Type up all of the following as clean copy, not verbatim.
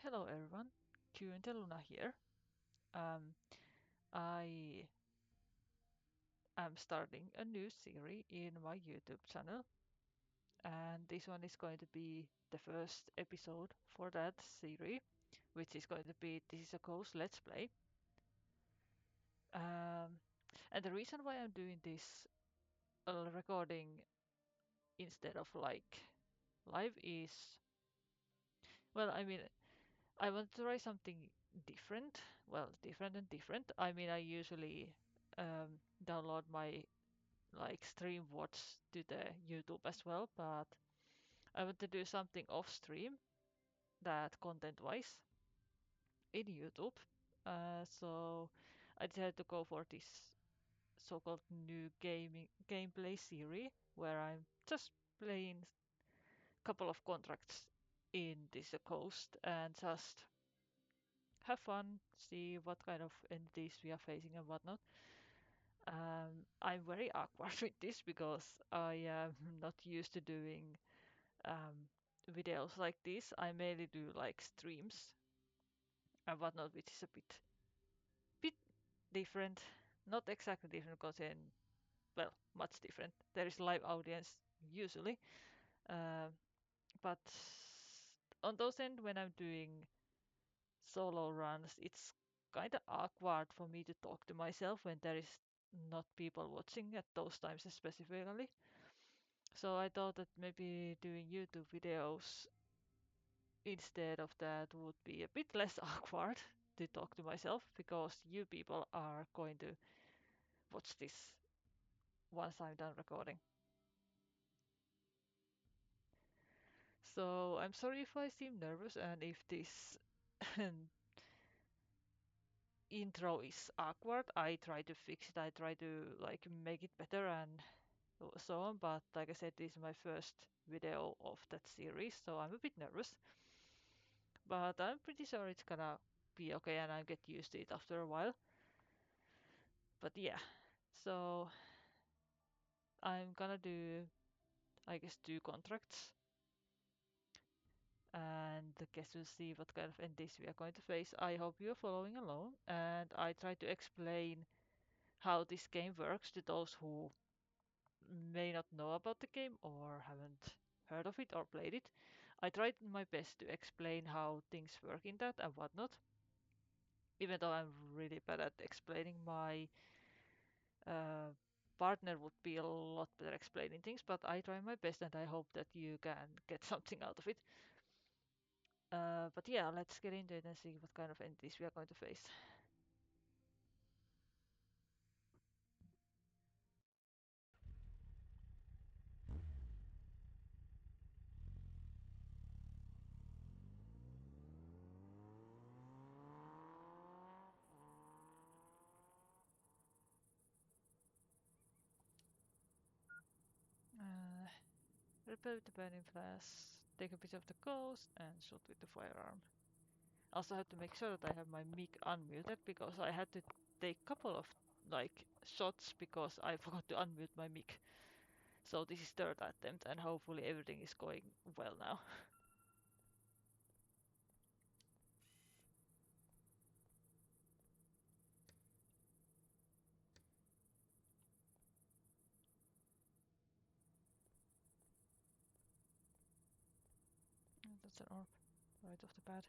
Hello everyone, Q and Luna here. Um, I am starting a new series in my YouTube channel, and this one is going to be the first episode for that series, which is going to be This is a Ghost Let's Play. Um, and the reason why I'm doing this recording instead of like live is, well, I want to try something different. Well, different and different. I usually download my like stream watch to the YouTube as well, but I want to do something off stream that content wise in YouTube. So I decided to go for this so-called new gaming gameplay series where I'm just playing a couple of contracts in this coast and just have fun, see what kind of entities we are facing and whatnot. I'm very awkward with this because I am not used to doing um, videos like this. I mainly do like streams and whatnot, which is a bit different. Not exactly different because well, much different. There is live audience usually, uh, but on those end when I'm doing solo runs, it's kind of awkward for me to talk to myself when there is not people watching at those times specifically. So I thought that maybe doing YouTube videos instead of that would be a bit less awkward to talk to myself because you people are going to watch this once I'm done recording. So I'm sorry if I seem nervous and if this intro is awkward. I try to fix it. I try to like make it better and so on. But like I said, this is my first video of that series, so I'm a bit nervous. But I'm pretty sure it's gonna be okay and I'll get used to it after a while. But yeah, so I'm gonna do, I guess, two contracts, and I guess we'll see what kind of entities we are going to face. I hope you're following along, and I try to explain how this game works to those who may not know about the game or haven't heard of it or played it. I tried my best to explain how things work in that and whatnot, even though I'm really bad at explaining. My uh, partner would be a lot better explaining things, but I try my best and I hope that you can get something out of it. But yeah, let's get into it and see what kind of entities we are going to face. Uh, Repel the burning flash, take a picture of the ghost, and shoot with the firearm. Also had to make sure that I have my mic unmuted because I had to take a couple of like shots because I forgot to unmute my mic. So this is third attempt and hopefully everything is going well now. That's an orb right off the bat.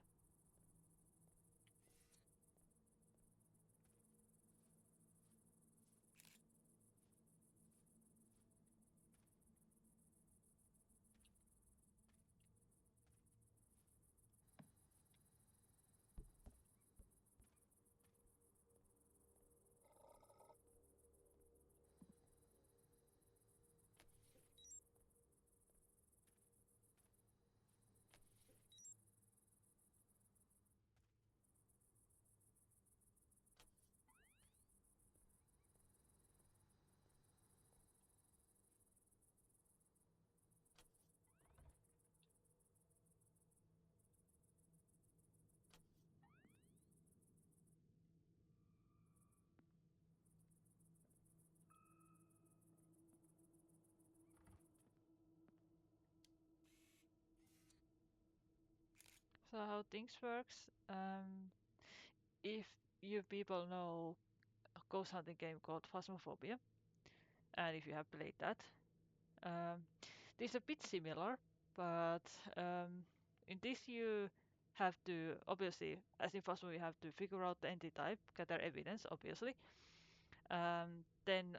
So how things works, if you people know a ghost hunting game called Phasmophobia, and if you have played that, um, this is a bit similar, but in this you have to, obviously, as in Phasmo, you have to figure out the entity type, gather evidence, obviously. Then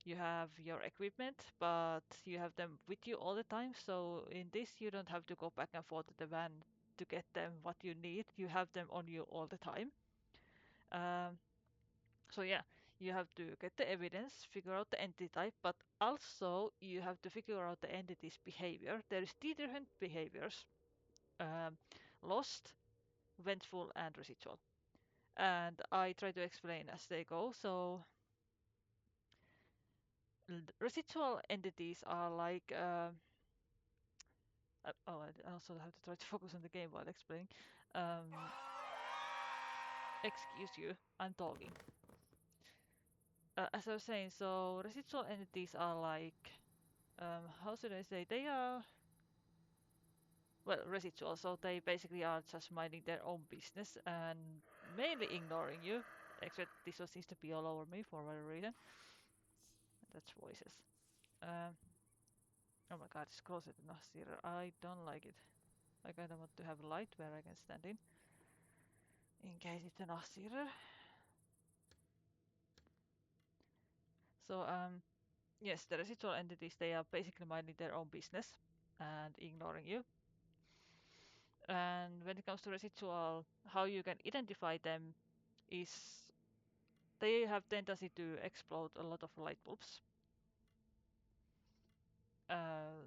you have your equipment, but you have them with you all the time. So in this, you don't have to go back and forth to the van to get them what you need. You have them on you all the time. Um, so yeah, you have to get the evidence, figure out the entity type, but also you have to figure out the entity's behavior. There is three different behaviors: um, lost, vengeful, and residual. And I try to explain as they go. So residual entities are like oh, I also have to try to focus on the game while explaining. Um, excuse you, I'm talking. As I was saying, so residual entities are like, how should I say? They are, well, residual, so they basically are just minding their own business and mainly ignoring you. Except this one seems to be all over me for whatever reason. That's voices. Um, oh my god, it's closer to Nasir. I don't like it. I kinda want to have a light where I can stand in case it's a Nasir. So, yes, the residual entities, they are basically minding their own business and ignoring you. And when it comes to residual, how you can identify them is they have tendency to explode a lot of light bulbs. Uh,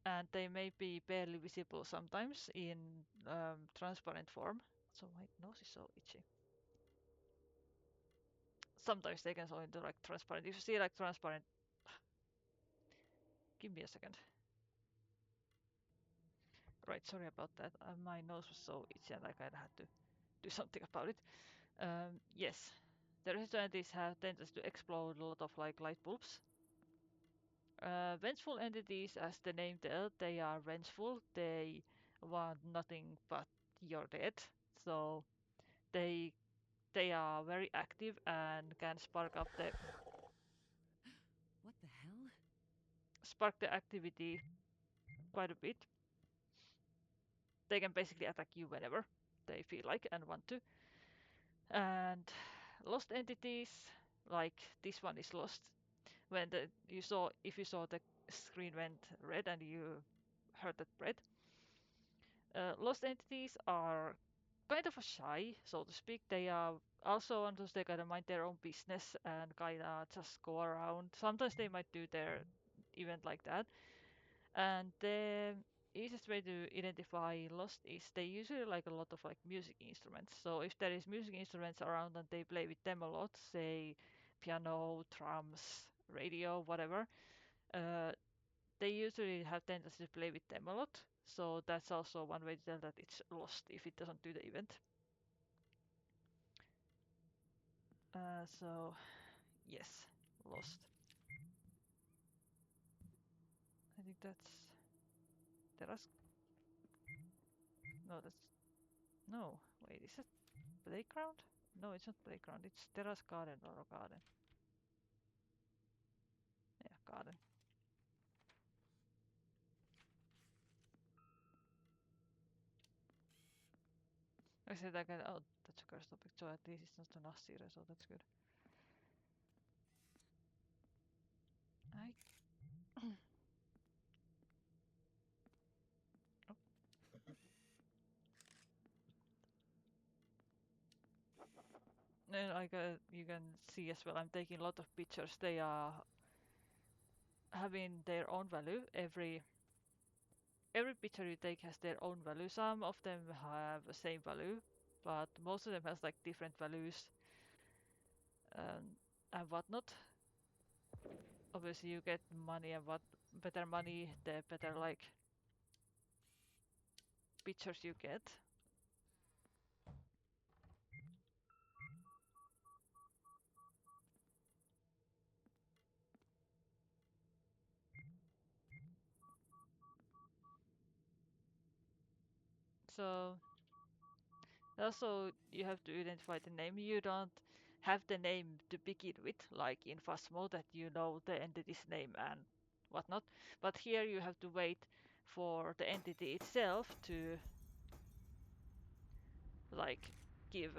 and they may be barely visible sometimes in transparent form. So my nose is so itchy. Sometimes they can go into like transparent. If you see like transparent, give me a second. Right, sorry about that. My nose was so itchy and I kind of had to do something about it. Yes, the entities have tendency to explode a lot of like light bulbs. Vengeful entities, as the name tells, they are vengeful. They want nothing but your death. So they they are very active and can What the hell? spark the activity quite a bit. They can basically attack you whenever they feel like and want to. And lost entities, like this one is lost. When if you saw the screen went red and you heard that red. Lost entities are kind of shy, so to speak. They are also on those they kind of mind their own business and kind of just go around. Sometimes they might do their event like that. And the easiest way to identify lost is they usually like a lot of like music instruments. So if there is music instruments around and they play with them a lot, say piano, drums, radio, whatever, uh, they usually have tendency to play with them a lot. So that's also one way to tell that it's lost if it doesn't do the event. So yes, lost. I think that's terrace. No, that's no. Wait, is it playground? No, it's not playground. It's terrace garden or garden. Yeah, garden. I said I can. Oh, that's a cursed topic. So at least it's not an Assyria, so that's good. I. Oh. And like you can see as well, I'm taking a lot of pictures. They are having their own value. Every picture you take has their own value. Some of them have the same value, but most of them has like different values and whatnot. Obviously, you get money and what better money, the better like pictures you get. So also you have to identify the name. You don't have the name to begin with, like in Phasmo, that you know the entity's name and whatnot. But here you have to wait for the entity itself to like give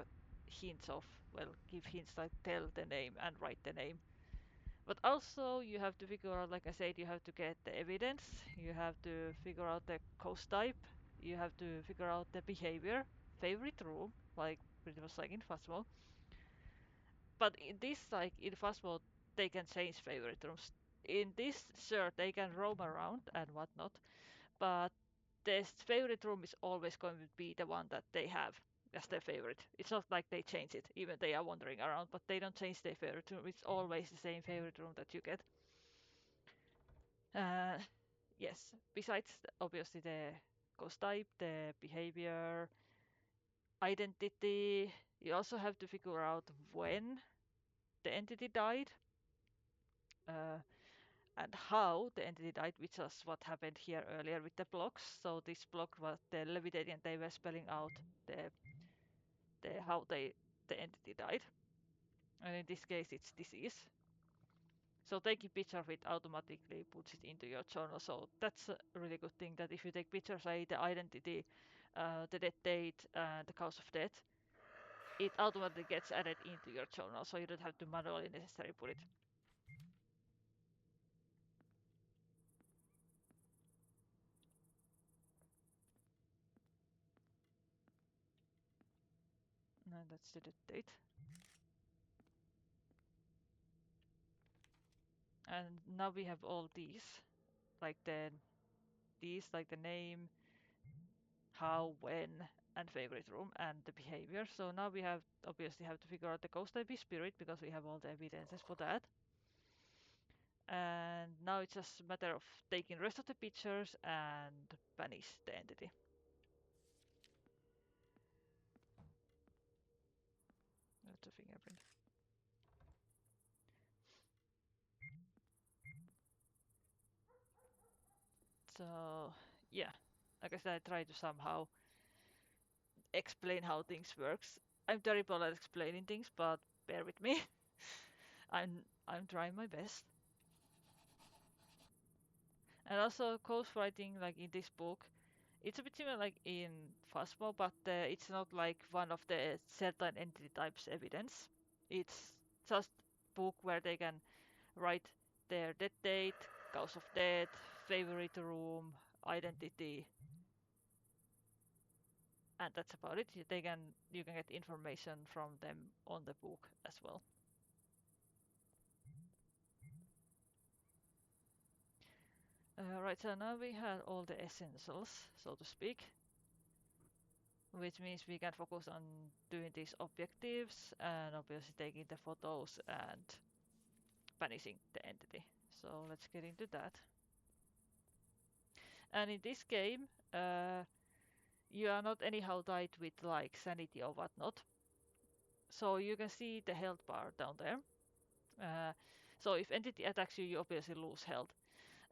hints of, well, give hints like tell the name and write the name. But also you have to figure out, like I said, you have to get the evidence, you have to figure out the coast type, you have to figure out the behavior, favorite room, like pretty much like in Phasmo. But in this, like in Phasmo, they can change favorite rooms. In this, sure, they can roam around and whatnot, but their favorite room is always going to be the one that they have as their favorite. It's not like they change it, even they are wandering around, but they don't change their favorite room. It's always the same favorite room that you get. Uh, yes, besides obviously the ghost type, the behavior, identity, you also have to figure out when the entity died uh, and how the entity died, which is what happened here earlier with the blocks. So this block was the levitating, and they were spelling out the how the entity died. And in this case, it's disease. So taking picture of it automatically puts it into your journal. So that's a really good thing that if you take pictures, say the identity, the death date, and the cause of death, it automatically gets added into your journal. So you don't have to manually necessarily put it. And that's the death date. And now we have all these, like the name, how, when, and favorite room, and the behavior. So now we have obviously have to figure out the ghost type is spirit because we have all the evidences for that. And now it's just a matter of taking rest of the pictures and banish the entity. That's a fingerprint. So yeah, like I said, I try to somehow explain how things works. I'm terrible at explaining things, but bear with me. I'm trying my best. And also ghost writing, like in this book, it's a bit similar like in Phasmo, but it's not like one of the certain entity types evidence. It's just book where they can write their death date, cause of death, favorite room, identity, and that's about it. You can get information from them on the book as well. Right, so now we have all the essentials, so to speak, which means we can focus on doing these objectives and obviously taking the photos and banishing the entity. So let's get into that. And in this game, you are not anyhow tied with like sanity or whatnot. So you can see the health bar down there. Uh, so if entity attacks you, you obviously lose health.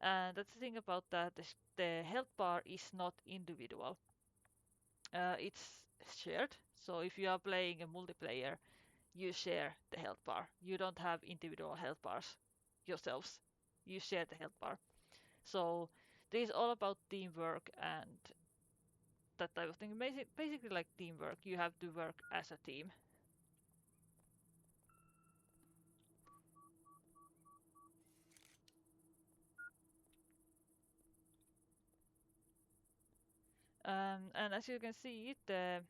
And that's the thing about that, the health bar is not individual. It's shared. So if you are playing a multiplayer, you share the health bar. You don't have individual health bars yourselves. You share the health bar. So this is all about teamwork and that type of thing. Basically like teamwork. You have to work as a team. And as you can see, the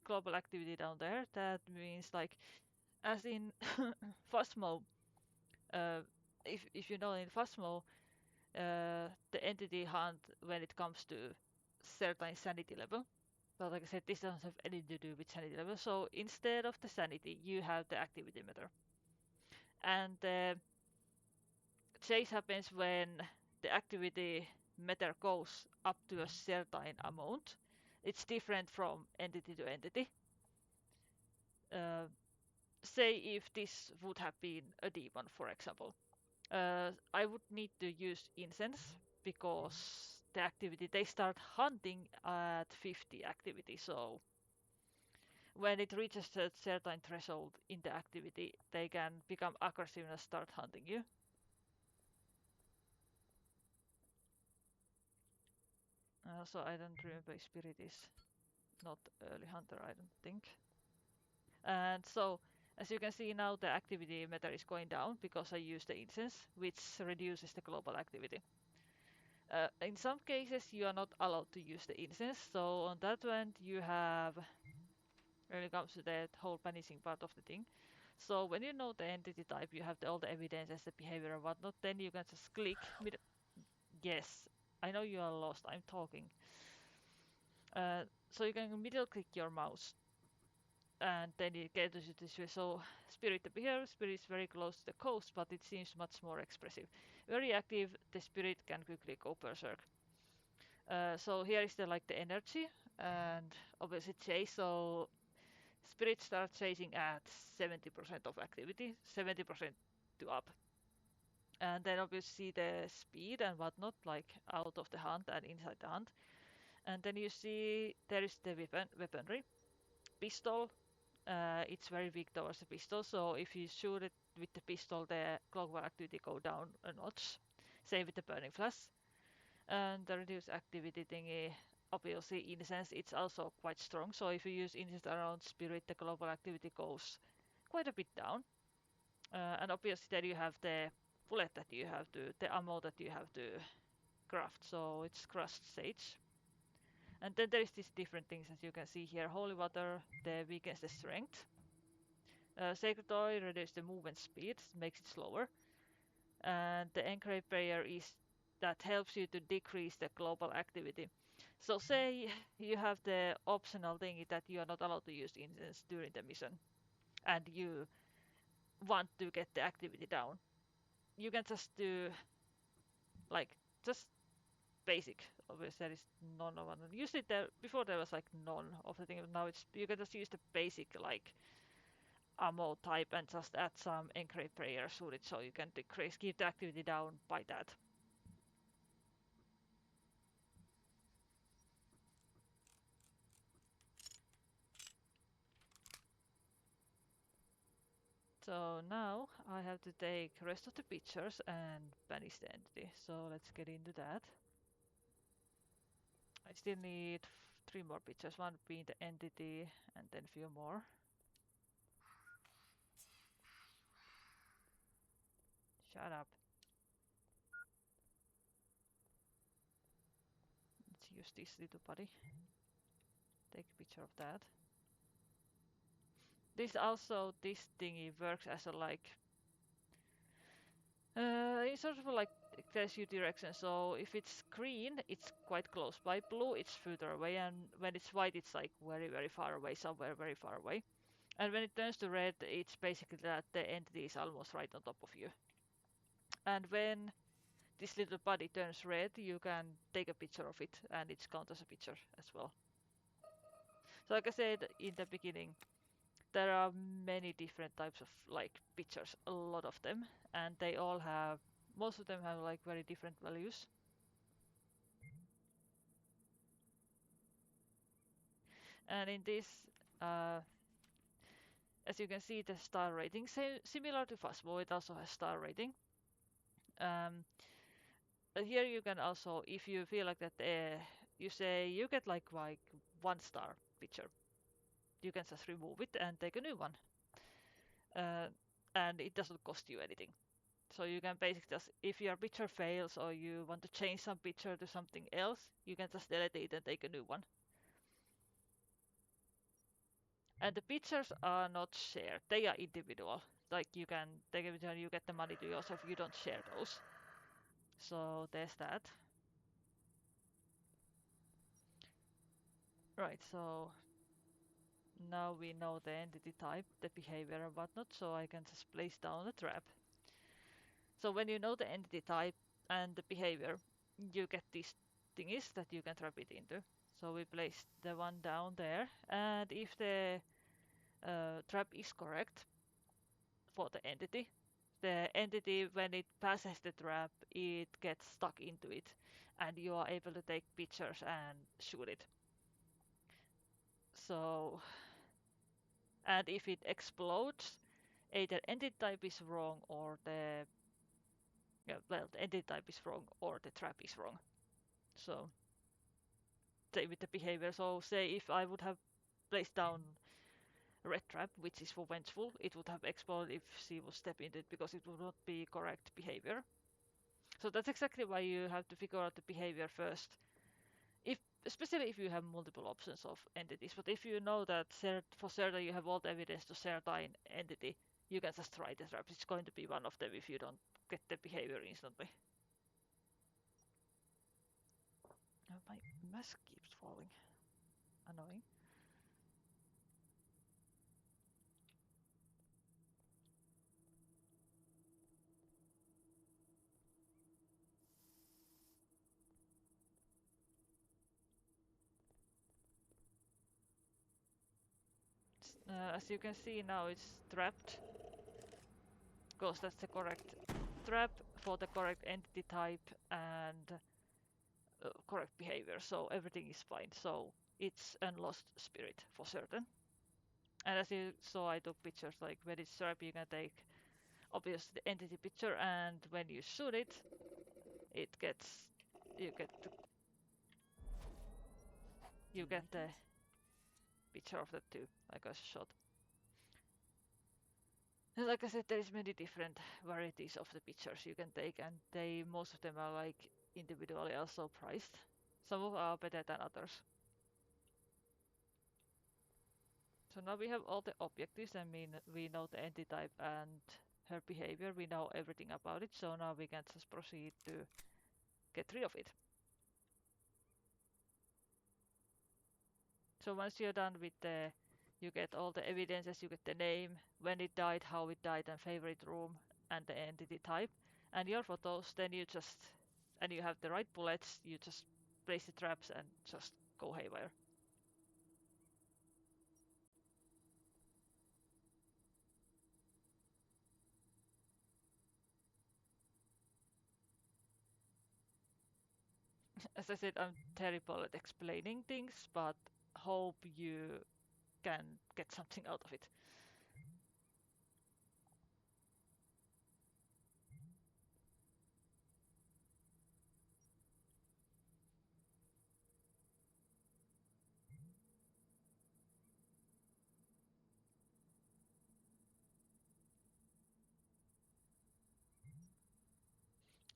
global activity down there, that means like, as in Phasmo, uh, if you know in Phasmo, the entity hunt when it comes to certain sanity level. But like I said, this doesn't have anything to do with sanity level. So instead of the sanity, you have the activity meter. And the chase happens when the activity meter goes up to a certain amount. It's different from entity to entity. Uh, Say if this would have been a demon, for example. I would need to use incense because the activity, they start hunting at 50 activity. So when it reaches a certain threshold in the activity, they can become aggressive and start hunting you. So I don't remember if Spirit is not early hunter, I don't think. And so as you can see now, the activity meter is going down because I use the incense, which reduces the global activity. In some cases, you are not allowed to use the incense. So on that one, you have, when it comes to that whole punishing part of the thing. So when you know the entity type, you have all the evidence as the behavior and whatnot, then you can just click. Yes, I know you are lost. I'm talking. So you can middle click your mouse and then you get to this way. So spirit behavior, spirit is very close to the coast, but it seems much more expressive. Very active, the spirit can quickly go berserk. So here is the like the energy and obviously chase. So spirit starts chasing at 70% of activity, 70% to up. And then obviously the speed and whatnot, like out of the hunt and inside the hunt. And then you see there is the weaponry. Pistol, it's very weak towards the pistol, so if you shoot it with the pistol, the clockwork activity go down a notch. Same with the burning flash. And the reduced activity thingy, obviously incense, it's also quite strong, so if you use incense around spirit, the global activity goes quite a bit down. And obviously then you have the bullet that you have to, the ammo that you have to craft, so it's crushed sage. And then there is these different things as you can see here. Holy water, the weakens the strength. Sacred oil reduces the movement speed, makes it slower. And the engrave prayer is that helps you to decrease the global activity. So say you have the optional thing that you are not allowed to use incense during the mission and you want to get the activity down. You can just do like just basic. Obviously there is none of one. Usually before there was like none of the thing. Now it's you can just use the basic like ammo type and just add some engrave prayer to it so you can decrease, keep the activity down by that. So now I have to take rest of the pictures and banish the entity. So let's get into that. I still need 3 more pictures, one being the entity and then a few more. Shut up. Let's use this little buddy. Take a picture of that. This thingy works as a like it's sort of like tells you direction. So if it's green, it's quite close by. Blue, it's further away, and when it's white, it's like very, very far away, somewhere very far away. And when it turns to red, it's basically that the entity is almost right on top of you. And when this little body turns red, you can take a picture of it, and it's counted as a picture as well. So like I said in the beginning, there are many different types of like pictures, a lot of them, and they all have, most of them have like very different values. And in this, as you can see, the star rating, similar to Fastball, it also has star rating. But here you can also, if you feel like that, you say you get like 1 star picture, you can just remove it and take a new one. And it doesn't cost you anything. So you can basically just, if your picture fails or you want to change some picture to something else, you can just delete it and take a new one. And the pictures are not shared, they are individual. Like you can take a picture and you get the money to yourself, you don't share those. So there's that. Right, so now we know the entity type, the behavior and whatnot, so I can just place down a trap. So when you know the entity type and the behavior, you get these thingies that you can trap it into. So we place the one down there, and if the trap is correct for the entity, the entity, when it passes the trap, it gets stuck into it, and you are able to take pictures and shoot it. So, and if it explodes, either entity type is wrong or the yeah, well, the entity type is wrong or the trap is wrong. So, same with the behavior. So, say if I would have placed down red trap, which is for vengeful, it would have exploded if she would step into it because it would not be correct behavior. So that's exactly why you have to figure out the behavior first. If especially if you have multiple options of entities, but if you know that for certain you have all the evidence to certain entity, you can just try the trap. It's going to be one of them if you don't get the behavior instantly. Oh, my mask keeps falling. Annoying. As you can see now, it's trapped because that's the correct trap for the correct entity type and correct behavior. So everything is fine. So it's unlost spirit for certain. And as you saw, I took pictures like when it's trap, you can take obviously the entity picture, and when you shoot it, it gets you get the, you get the picture of that too, like a shot. And like I said, there is many different varieties of the pictures you can take, and they most of them are like individually also priced. Some of them are better than others. So now we have all the objectives. I mean, we know the entity type and her behavior. We know everything about it. So now we can just proceed to get rid of it. So once you're done with you get all the evidences, you get the name, when it died, how it died, and favorite room, and the entity type, and your photos, then and you have the right bullets, you just place the traps and just go haywire. As I said, I'm terrible at explaining things, but hope you can get something out of it.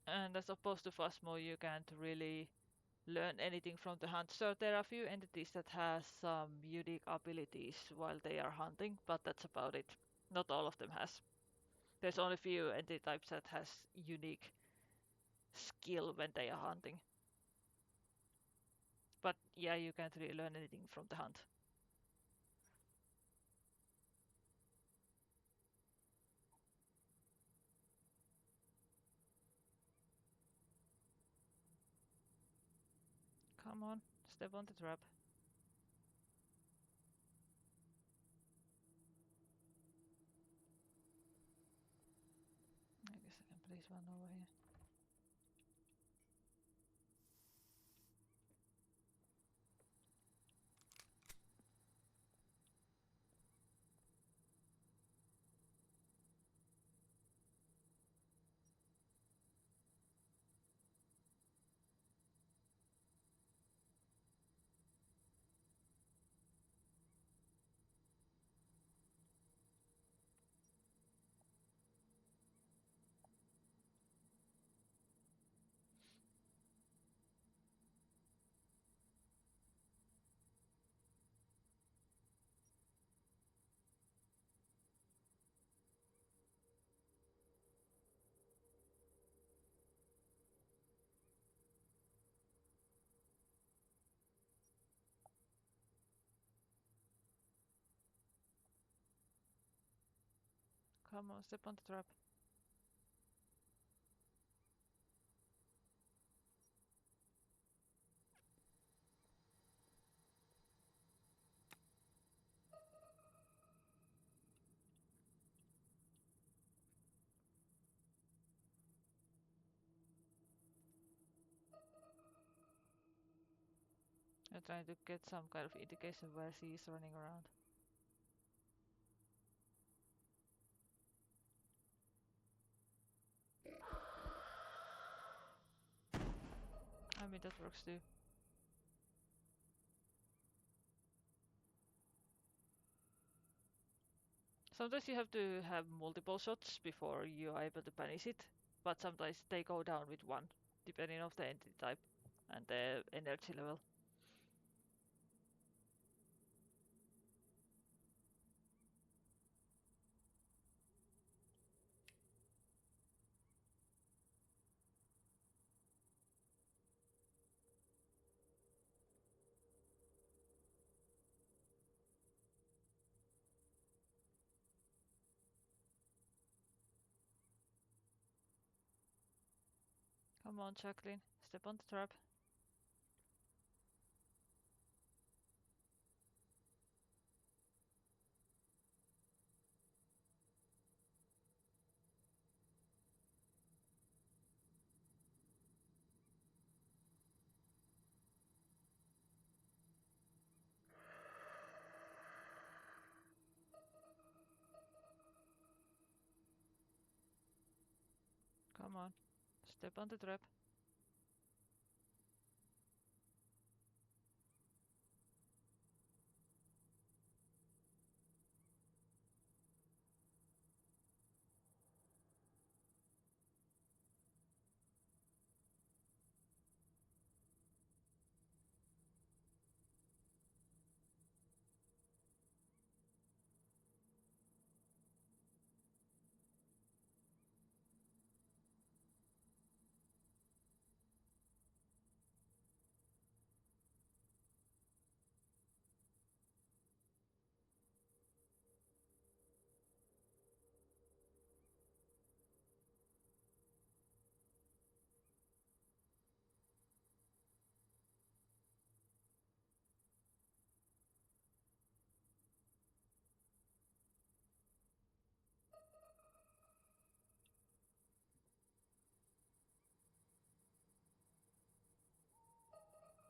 And as opposed to Phasmo, you can't really learn anything from the hunt. So there are a few entities that has some unique abilities while they are hunting, but that's about it. Not all of them has. There's only a few entity types that has unique skill when they are hunting. But yeah, you can't really learn anything from the hunt. Come on, step on the trap. I guess I can place one over here. Come on, step on the trap. I'm trying to get some kind of indication where she is running around. I mean, that works too. Sometimes you have to have multiple shots before you are able to banish it, but sometimes they go down with one, depending on the entity type and the energy level. Come on, Jacqueline, step on the trap. Come on, step on the trap.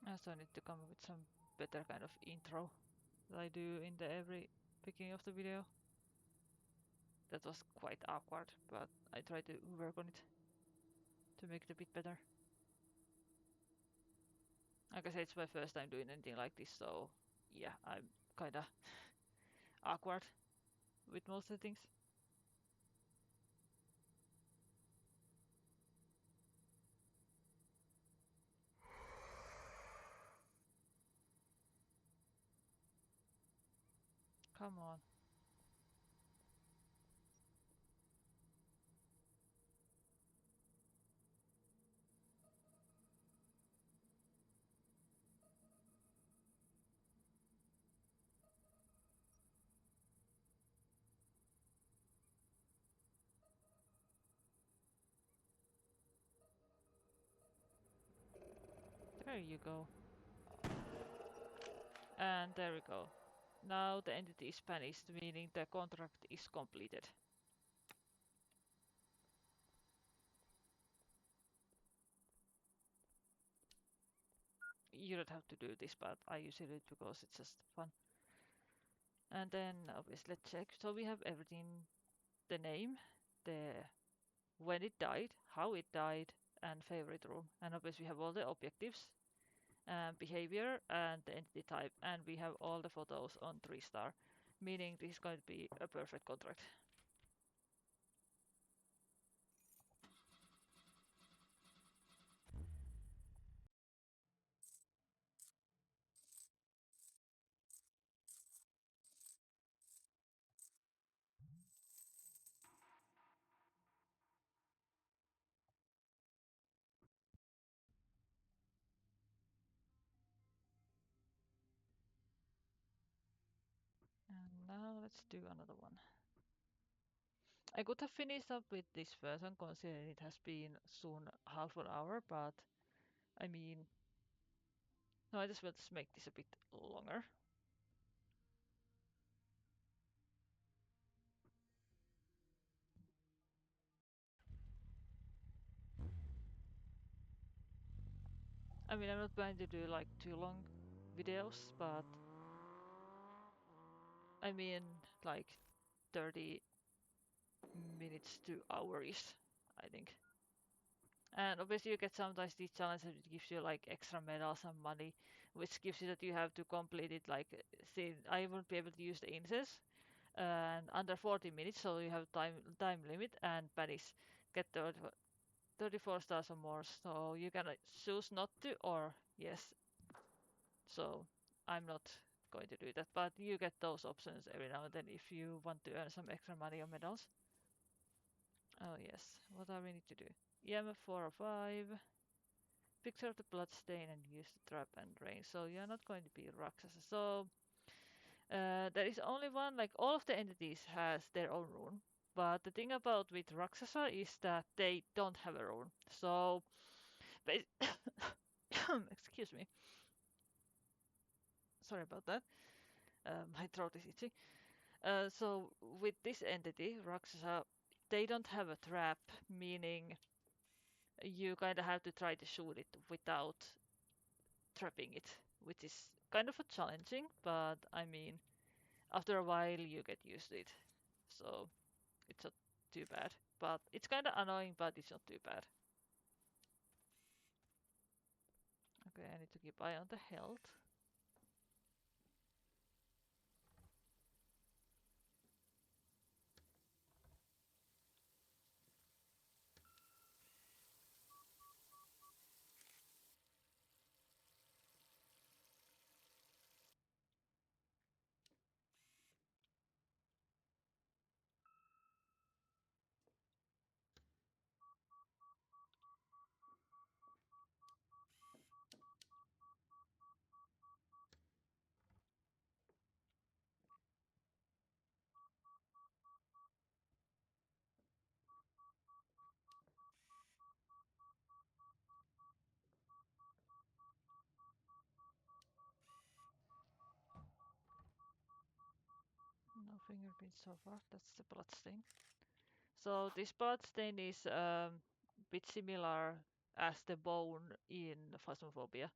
I also need to come up with some better kind of intro that I do in the every beginning of the video. That was quite awkward, but I try to work on it to make it a bit better. Like I said, it's my first time doing anything like this, so yeah, I'm kinda awkward with most of the things. Come on. There you go. And there we go. Now the entity is banished, meaning the contract is completed. You don't have to do this, but I usually do it because it's just fun. And then obviously let's check. So we have everything, the name, the when it died, how it died, and favorite room. And obviously we have all the objectives, behavior, and the entity type. And we have all the photos on 3-star, meaning this is going to be a perfect contract. And now let's do another one. I could have finished up with this version considering it has been soon half an hour, but I mean, no, I just will just make this a bit longer. I mean, I'm not going to do like too long videos, but I mean like 30 minutes to hours, I think. And obviously you get sometimes these challenges that gives you like extra medals and money, which gives you that you have to complete it like, say, I won't be able to use the incense and under 40 minutes, so you have time limit, and baddies get 34 stars or more, so you can choose not to or yes. So I'm not going to do that, but you get those options every now and then if you want to earn some extra money or medals. Oh yes, what do we need to do? EMF 4 or 5. Picture the blood stain and use the trap and drain. So you're not going to be Rakshasa. So there is only one, like all of the entities has their own rune. But the thing about with Rakshasa is that they don't have a rune. So, excuse me, sorry about that. My throat is itchy. So with this entity, Rakshasa, they don't have a trap, meaning you kind of have to try to shoot it without trapping it, which is kind of a challenging, but I mean, after a while you get used to it. So it's not too bad. But it's kind of annoying, but it's not too bad. Okay, I need to keep eye on the health. No fingerprints so far, that's the bloodstain. So this bloodstain is a bit similar as the bone in Phasmophobia.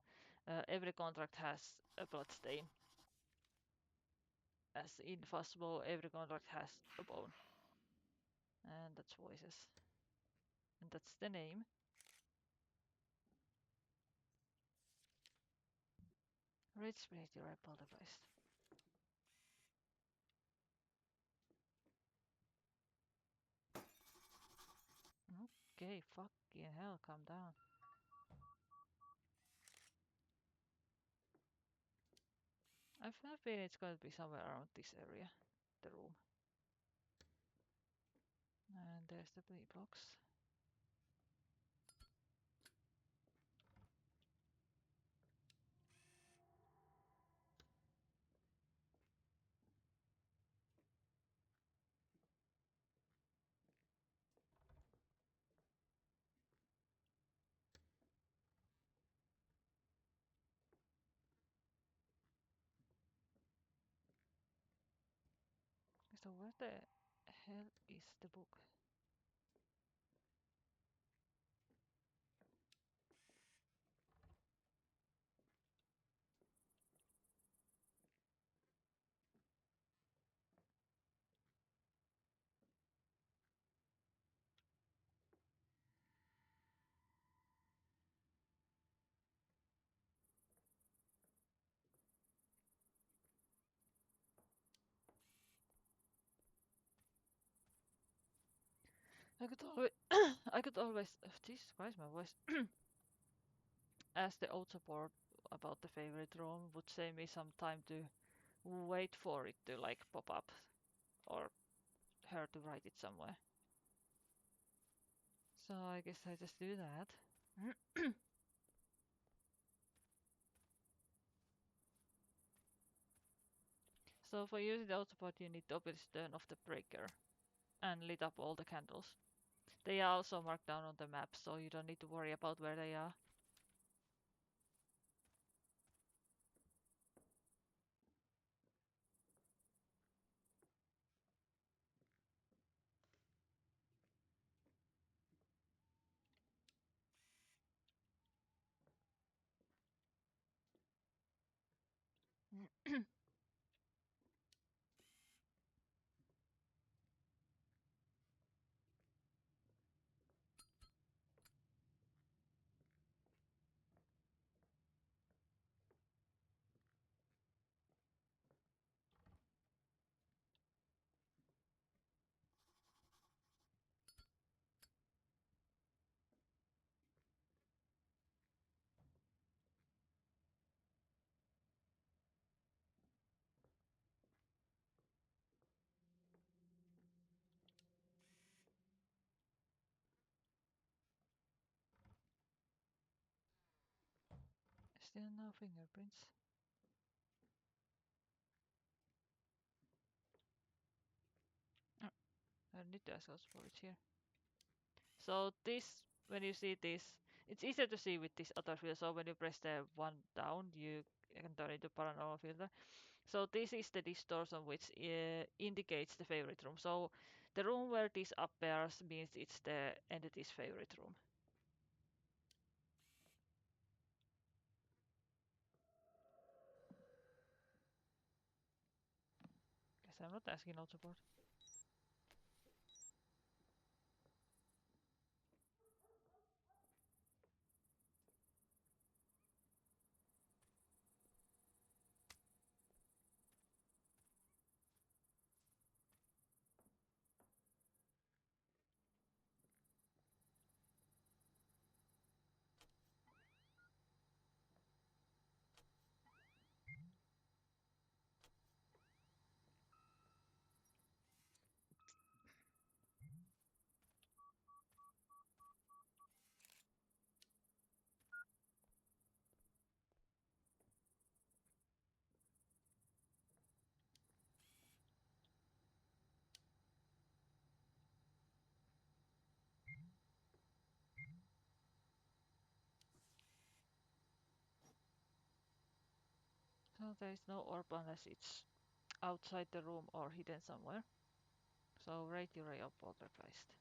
Every contract has a bloodstain. As in Phasmo, every contract has a bone. And that's voices. And that's the name. Rage Spirit, you're poltergeist. Okay, fucking hell, calm down. I have a feeling it's going to be somewhere around this area, the room. And there's the blue box. So where the hell is the book? I could always, I could always, Jesus Christ, my voice. Ask the old support about the favorite room would save me some time to wait for it to like pop up, or her to write it somewhere. So I guess I just do that. So for using the old support, you need to obviously turn off the breaker and lit up all the candles. They are also marked down on the map, so you don't need to worry about where they are. Still no fingerprints. Oh, I need to ask also for it here. So this, when you see this, it's easier to see with this other filter. So when you press the one down, you can turn it to paranormal filter. So this is the distortion which indicates the favorite room. So the room where this appears means it's the entity's favorite room. Guess I'm not asking no support. So there is no orb unless it's outside the room or hidden somewhere. So radio ray of poltergeist.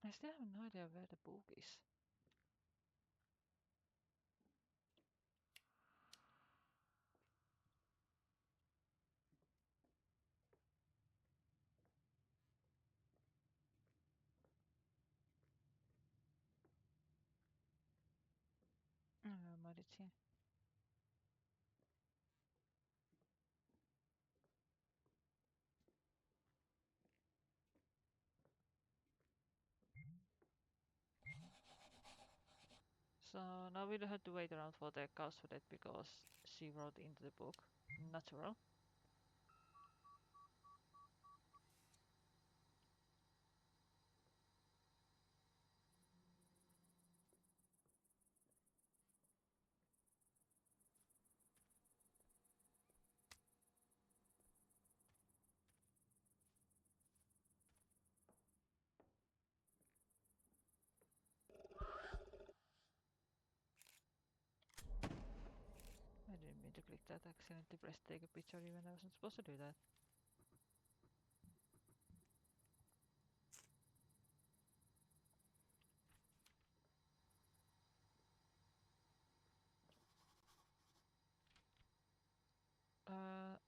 I still have no idea where the book is. Might it's here. So now we don't have to wait around for the cause for that because she wrote into the book. Natural. I didn't mean to click that. I accidentally pressed take a picture even I wasn't supposed to do that.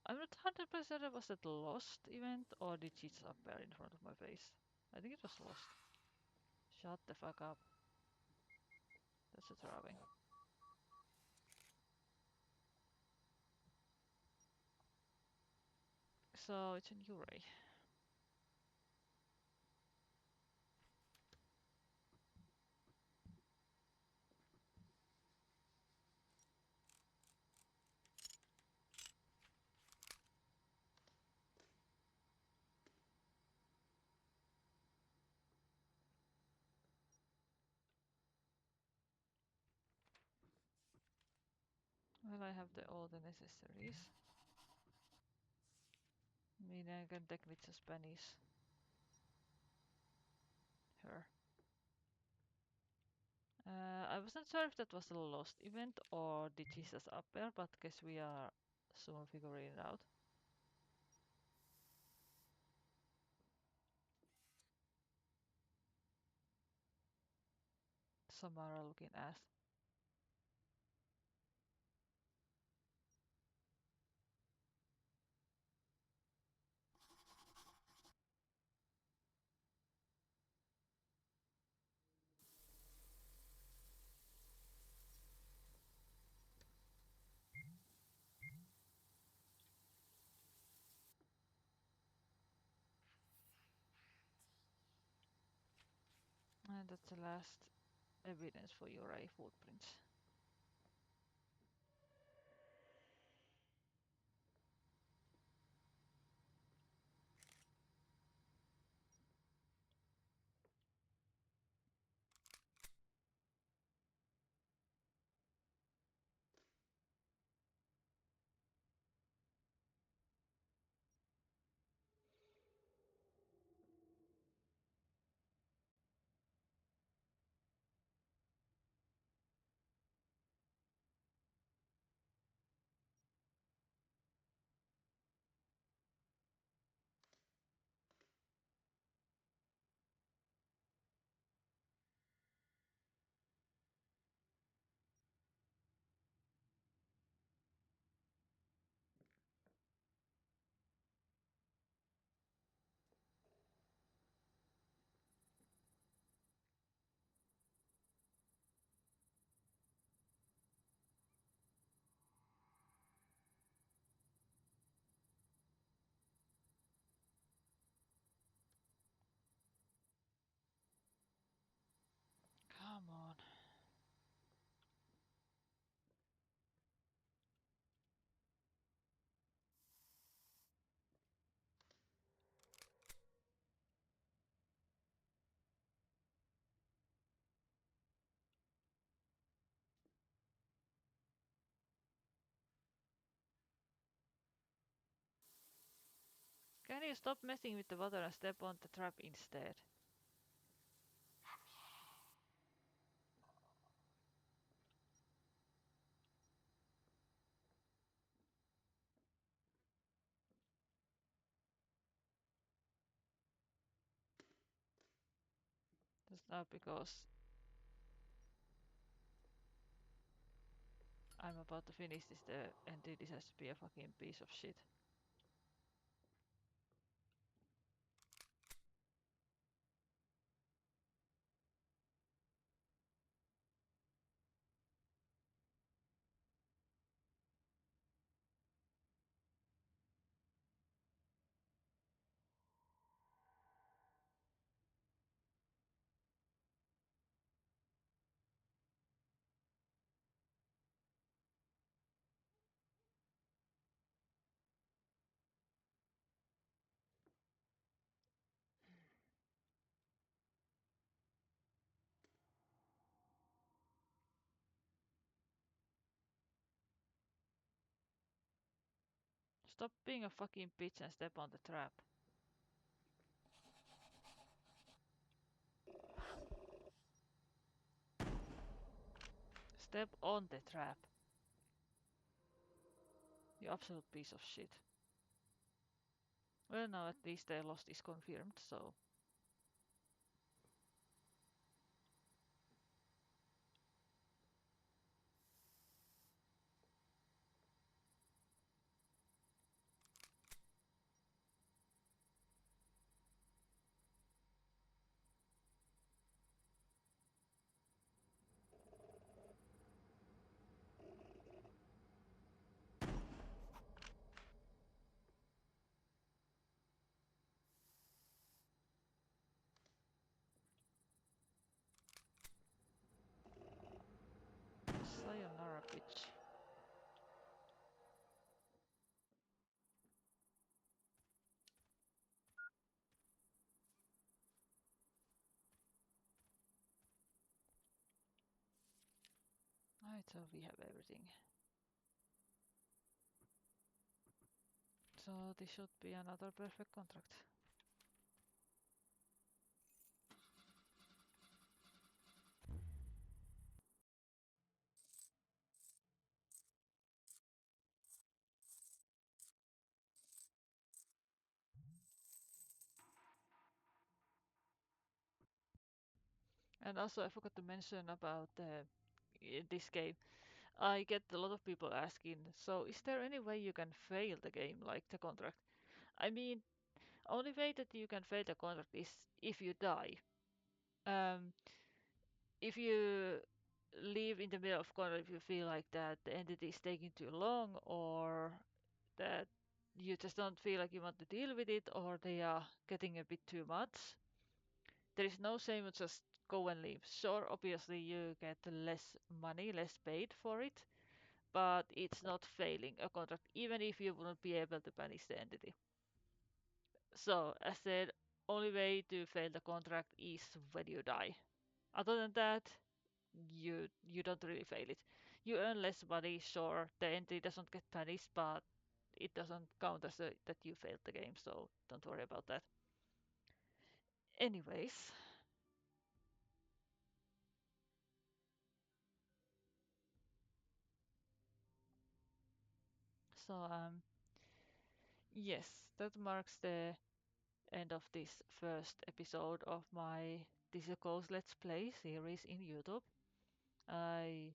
I'm not 100% it was that lost event or did she just appear in front of my face? I think it was lost. Shut the fuck up. That's a throbbing. So it's a new ray. Well, I have all the necessaries. I mean, I can technically just Spanish. her. I wasn't sure if that was a lost event or did she just appear, but guess we are soon figuring it out. Samara looking ass. And that's the last evidence for your eye footprints. Come on. Can you stop messing with the water and step on the trap instead? Just now because I'm about to finish this and this has to be a fucking piece of shit. Stop being a fucking bitch and step on the trap. Step on the trap. You absolute piece of shit. Well, now at least the lost is confirmed, so... Sayonara, bitch. Alright, so we have everything. So this should be another perfect contract. And also, I forgot to mention about this game. I get a lot of people asking, so is there any way you can fail the game, like the contract? I mean, only way that you can fail the contract is if you die. Um, if you leave in the middle of contract, if you feel like that the entity is taking too long, or that you just don't feel like you want to deal with it, or they are getting a bit too much, there is no shame in just go and leave. Sure, obviously you get less money, less paid for it, but it's not failing a contract, even if you wouldn't be able to banish the entity. So, as said, only way to fail the contract is when you die. Other than that, you don't really fail it. You earn less money, sure, the entity doesn't get punished, but it doesn't count as that you failed the game, so don't worry about that. Anyways, so yes, that marks the end of this first episode of my This is a Ghost Let's Play series in YouTube. I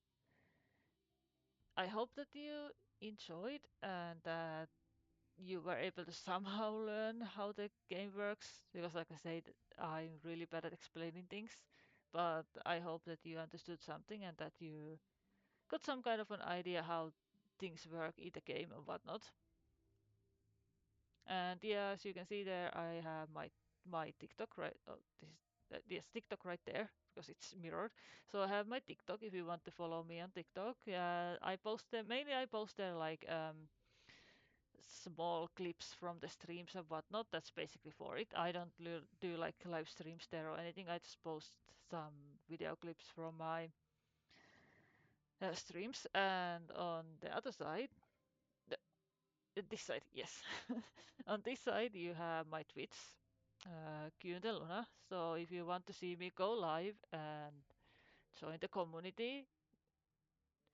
I hope that you enjoyed and that you were able to somehow learn how the game works because like I said, I'm really bad at explaining things, but I hope that you understood something and that you got some kind of an idea how things work in the game and whatnot. And yeah, as you can see there, I have my TikTok right. Oh, yes, TikTok right there because it's mirrored. So I have my TikTok if you want to follow me on TikTok. I post there mainly. I post there like small clips from the streams and whatnot. That's basically for it. I don't do like live streams there or anything. I just post some video clips from my streams. And on the other side, this side, yes. On this side, you have my Twitch, Luna. So if you want to see me go live and join the community,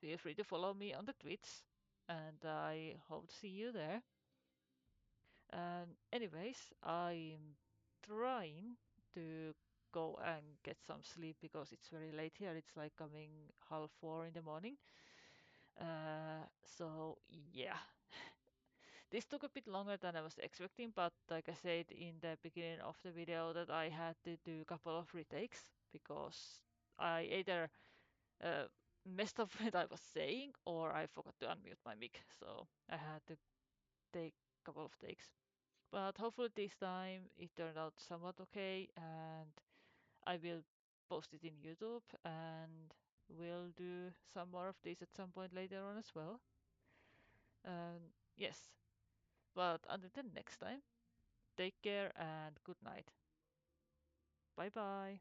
feel free to follow me on the Twitch. And I hope to see you there. And anyways, I'm trying to go and get some sleep because it's very late here. It's like coming 3:30 in the morning. So yeah, this took a bit longer than I was expecting, but like I said in the beginning of the video that I had to do a couple of retakes because I either uh, messed up what I was saying or I forgot to unmute my mic. So I had to take a couple of takes. But hopefully this time it turned out somewhat okay and I will post it in YouTube and we'll do some more of this at some point later on as well. Yes, but until the next time, take care and good night. Bye bye.